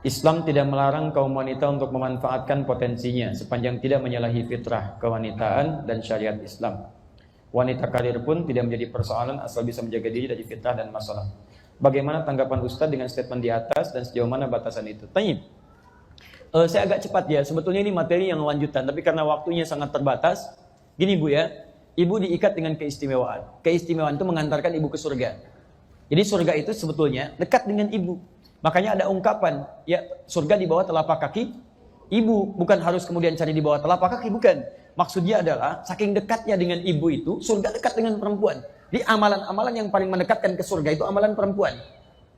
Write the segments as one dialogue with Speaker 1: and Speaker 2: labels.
Speaker 1: Islam tidak melarang kaum wanita untuk memanfaatkan potensinya sepanjang tidak menyalahi fitrah kewanitaan dan syariat Islam. Wanita karir pun tidak menjadi persoalan asal bisa menjaga diri dari fitrah dan masalah. Bagaimana tanggapan Ustadz dengan statement di atas dan sejauh mana batasan itu? Tanya. Saya agak cepat ya, sebetulnya ini materi yang lanjutan, tapi karena waktunya sangat terbatas, gini Bu ya, ibu diikat dengan keistimewaan. Keistimewaan itu mengantarkan ibu ke surga. Jadi surga itu sebetulnya dekat dengan ibu. Makanya ada ungkapan, ya surga di bawah telapak kaki ibu, bukan harus kemudian cari di bawah telapak kaki, bukan. Maksudnya adalah saking dekatnya dengan ibu itu, surga dekat dengan perempuan. Di amalan-amalan yang paling mendekatkan ke surga itu amalan perempuan.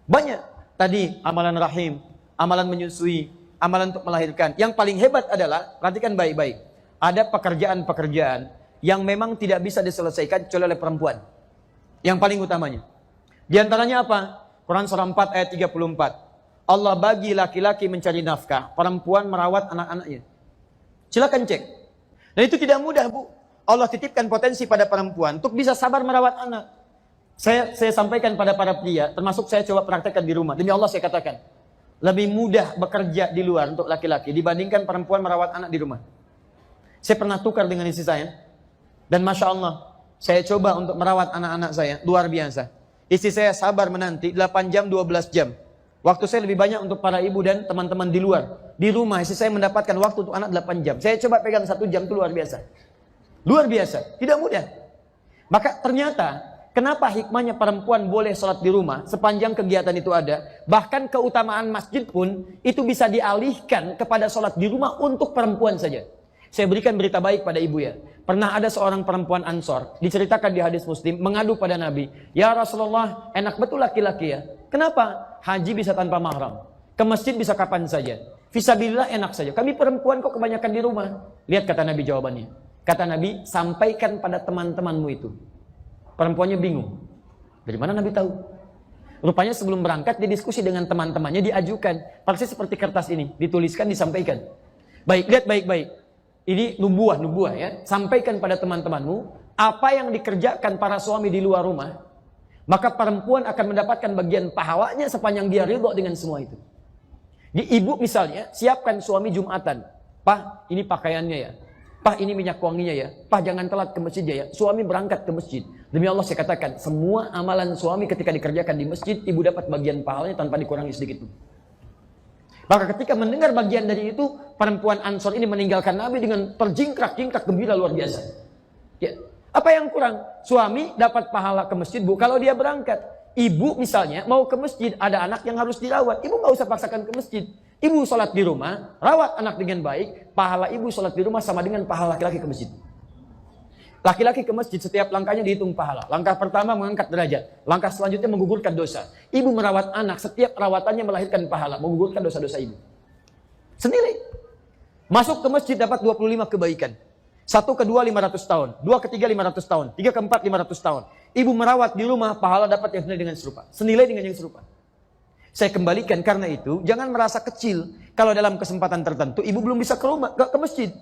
Speaker 1: Banyak. Tadi amalan rahim, amalan menyusui, amalan untuk melahirkan. Yang paling hebat adalah, perhatikan baik-baik, ada pekerjaan-pekerjaan yang memang tidak bisa diselesaikan kecuali oleh perempuan. Yang paling utamanya. Di antaranya apa? Quran surah 4 ayat 34. Allah bagi laki-laki mencari nafkah, perempuan merawat anak-anaknya. Silakan cek. Dan itu tidak mudah, Bu. Allah titipkan potensi pada perempuan untuk bisa sabar merawat anak. Saya sampaikan pada para pria, termasuk saya coba praktekkan di rumah. Demi Allah saya katakan, lebih mudah bekerja di luar untuk laki-laki dibandingkan perempuan merawat anak di rumah. Saya pernah tukar dengan istri saya. Dan Masya Allah, saya coba untuk merawat anak-anak saya. Luar biasa. Istri saya sabar menanti 8 jam, 12 jam. Waktu saya lebih banyak untuk para ibu dan teman-teman di luar. Di rumah istri saya mendapatkan waktu untuk anak 8 jam. Saya coba pegang 1 jam, itu luar biasa. Luar biasa. Tidak mudah. Maka ternyata, kenapa hikmahnya perempuan boleh sholat di rumah sepanjang kegiatan itu ada. Bahkan keutamaan masjid pun itu bisa dialihkan kepada sholat di rumah untuk perempuan saja. Saya berikan berita baik pada ibu ya. Pernah ada seorang perempuan Ansor, diceritakan di hadis Muslim, mengadu pada Nabi. Ya Rasulullah, enak betul laki-laki ya. Kenapa? Haji bisa tanpa mahram. Ke masjid bisa kapan saja. Fisabilillah enak saja. Kami perempuan kok kebanyakan di rumah. Lihat kata Nabi jawabannya. Kata Nabi, sampaikan pada teman-temanmu itu. Perempuannya bingung. Dari mana Nabi tahu? Rupanya sebelum berangkat dia diskusi dengan teman-temannya, diajukan. Persis seperti kertas ini, dituliskan, disampaikan. Baik, lihat baik-baik. Ini nubuah ya. Sampaikan pada teman-temanmu apa yang dikerjakan para suami di luar rumah, maka perempuan akan mendapatkan bagian pahalanya sepanjang dia ridho dengan semua itu. Di ibu misalnya, siapkan suami Jumatan. Pak, ini pakaiannya ya. Pak, ini minyak wanginya ya. Pak, jangan telat ke masjid ya. Suami berangkat ke masjid. Demi Allah saya katakan, semua amalan suami ketika dikerjakan di masjid, ibu dapat bagian pahalanya tanpa dikurangi sedikit pun. Maka ketika mendengar bagian dari itu, perempuan Ansor ini meninggalkan Nabi dengan terjingkrak-jingkrak gembira luar biasa. Ya. Apa yang kurang? Suami dapat pahala ke masjid, Bu, kalau dia berangkat. Ibu misalnya mau ke masjid, ada anak yang harus dirawat. Ibu nggak usah paksakan ke masjid. Ibu sholat di rumah, rawat anak dengan baik. Pahala ibu sholat di rumah sama dengan pahala laki-laki ke masjid. Laki-laki ke masjid setiap langkahnya dihitung pahala. Langkah pertama mengangkat derajat. Langkah selanjutnya menggugurkan dosa. Ibu merawat anak, setiap rawatannya melahirkan pahala. Menggugurkan dosa-dosa ibu. Sendiri. Masuk ke masjid dapat 25 kebaikan. 1 ke 2 500 tahun. 2 ke 3 500 tahun. 3 ke 4 500 tahun. Ibu merawat di rumah, pahala dapat yang senilai dengan serupa. Senilai dengan yang serupa. Saya kembalikan karena itu, jangan merasa kecil. Kalau dalam kesempatan tertentu, ibu belum bisa ke rumah, ke masjid.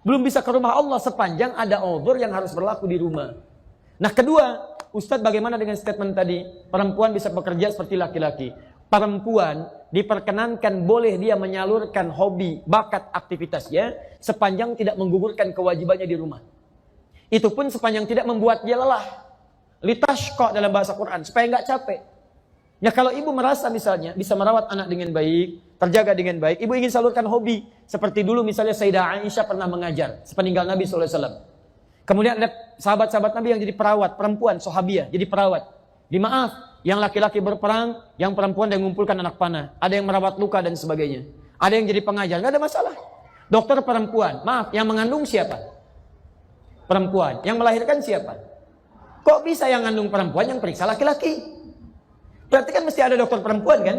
Speaker 1: Belum bisa ke rumah Allah sepanjang ada uzur yang harus berlaku di rumah. Nah kedua, Ustadz bagaimana dengan statement tadi? Perempuan bisa bekerja seperti laki-laki. Perempuan diperkenankan boleh dia menyalurkan hobi, bakat, aktivitasnya sepanjang tidak menggugurkan kewajibannya di rumah. Itu pun sepanjang tidak membuat dia lelah. Litashqa dalam bahasa Quran, supaya nggak capek. Ya kalau ibu merasa misalnya bisa merawat anak dengan baik, terjaga dengan baik, ibu ingin salurkan hobi. Seperti dulu misalnya Sayyidah Aisyah pernah mengajar sepeninggal Nabi SAW. Kemudian ada sahabat-sahabat Nabi yang jadi perawat, perempuan, sahabiah, jadi perawat. Dimaaf, yang laki-laki berperang, yang perempuan yang mengumpulkan anak panah. Ada yang merawat luka dan sebagainya. Ada yang jadi pengajar, nggak ada masalah. Dokter perempuan, maaf, yang mengandung siapa? Perempuan. Yang melahirkan siapa? Kok bisa yang mengandung perempuan yang periksa laki-laki? Berarti kan mesti ada dokter perempuan kan?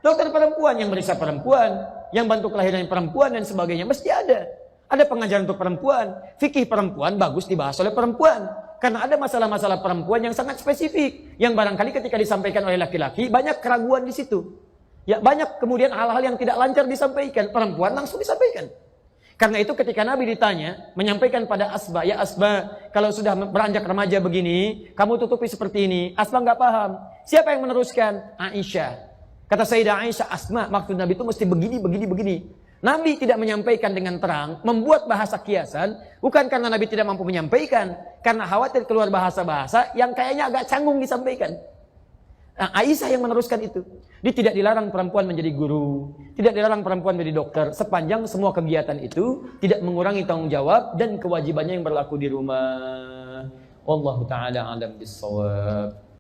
Speaker 1: Dokter perempuan yang meriksa perempuan, yang bantu kelahiran perempuan dan sebagainya, mesti ada. Ada pengajaran untuk perempuan, fikih perempuan bagus dibahas oleh perempuan. Karena ada masalah-masalah perempuan yang sangat spesifik, yang barangkali ketika disampaikan oleh laki-laki, banyak keraguan di situ. Ya banyak kemudian hal-hal yang tidak lancar disampaikan, perempuan langsung disampaikan. Karena itu ketika Nabi ditanya, menyampaikan pada Asma, ya Asma, kalau sudah beranjak remaja begini, kamu tutupi seperti ini. Asma nggak paham. Siapa yang meneruskan? Aisyah. Kata Sayyidah Aisyah, Asma, maksud Nabi itu mesti begini, begini, begini. Nabi tidak menyampaikan dengan terang, membuat bahasa kiasan, bukan karena Nabi tidak mampu menyampaikan, karena khawatir keluar bahasa-bahasa yang kayaknya agak canggung disampaikan. Nah, Aisyah yang meneruskan itu. Dia tidak dilarang perempuan menjadi guru, tidak dilarang perempuan menjadi dokter, sepanjang semua kegiatan itu tidak mengurangi tanggung jawab dan kewajibannya yang berlaku di rumah. Wallahu ta'ala alam bissawab.